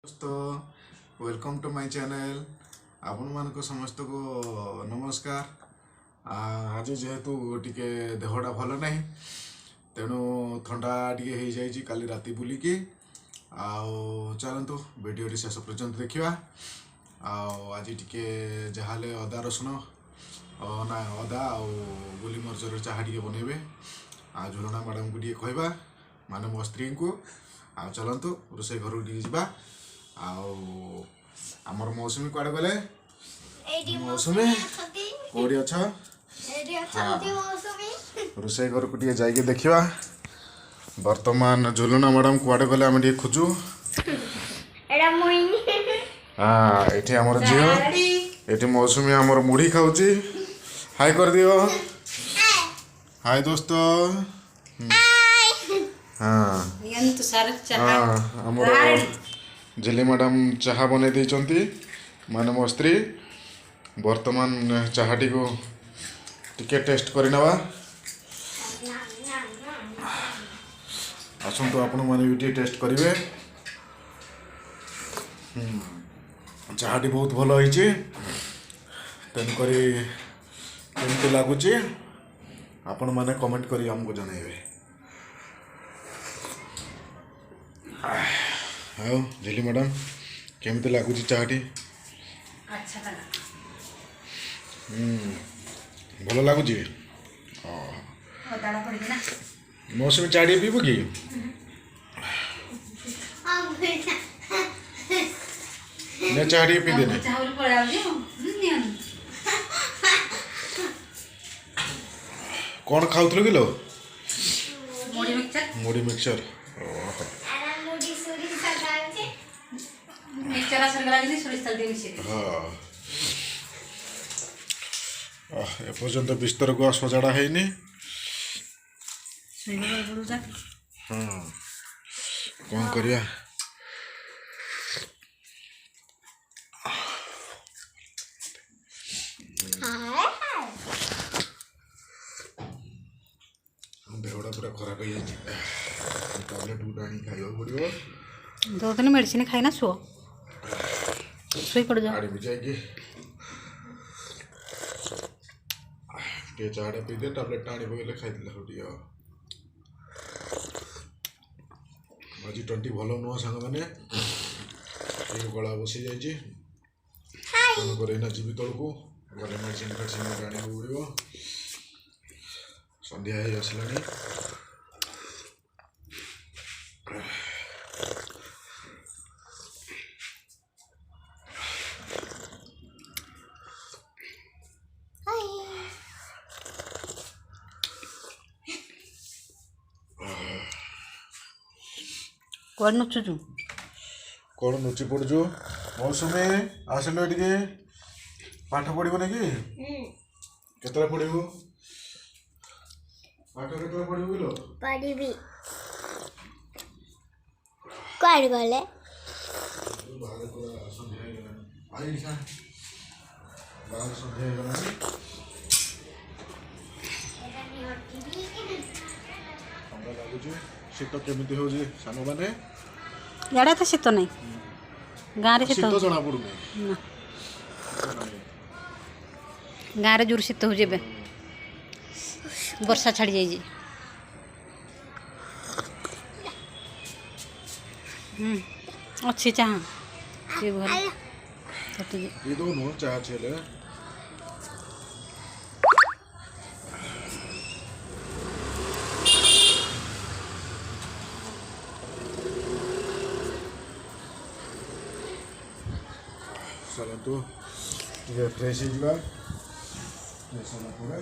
दोस्तों welcome to my channel आपण मानक समस्त को नमस्कार। आज जेहेतु टिके देहटा भल ना तेणु थंडा टिके हो जाइए काली राति बुलिकी चलतु वीडियो शेष पर्यंत देखा। आज टिके जहाँ अदा रसुण ना अदा गोली मरचर चाहा टे बनइबे झुलना मैडम को टे कहवा माने मो स्त्री को चलतु रोषे घर को जा। आमर मौसुमी कुआडे गले मौसुमी कोडी अच्छा रोषे घर को टे जाइए देखा। वर्तमान झुलना मैडम कुआडे गले आम टे खोजु। हाँ ये आमर झील ये मौसुमी आमर मुढ़ी खाऊची। हाय कर दियो। हाय दोस्तों। हाँ आमर झिली मैडम चाहा बन माने मो स्त्री वर्तमान चाहाटी को टिके टेस्ट करना आसतु आपण मैंने भी टेस्ट करेंगे। चाहाटी बहुत भल होती तेणुक केमती लगुच आपण मैंने कमेंट करी हमको जनइबे। हाँ झिली मैडम केमती लगुच चाहाटी? अच्छा लगा। भल लगुच। मौसमी चाटी पीब कि चाटी पी देने कौन खाऊल कि लो? मुढ़ी मिक्सचर। एपर्यंत बिस्तर को सजाड़ा है। हाँ कौन करिया देहटा पूरा खराब हो टैबलेट गुटा खाइबा पड़ो। 2 दिन मेडिसिन खाई ना शुओ पड़ जाओ आड़े भी जाएगी टे चाटा पी दे टैबलेट आनी पकड़े खाई आज 20 भल नुह सांग मैंने गला बसी जाइए तेणुक जी तल को गले मेडिसिन फेडिसिन आने पड़ो। संध्या ही आसला कौन नुचुचु कौन नुची पड़जु? मौसुमी आसिल टे पाठ पढ़ो ना कि केतला पढ़ू पाठ केतला पढ़ू किलो पढ़ी कुआड़ गले शीत केमी हो सान मैंने इे तो शीत नहीं गाँव में शीत जना पड़ूनी गाँव में जोर शीत हो वर्षा छाड़ी जाइए। अच्छी चाह ये दोनों चाह चले चलतु टे फ्रेश हो पूरे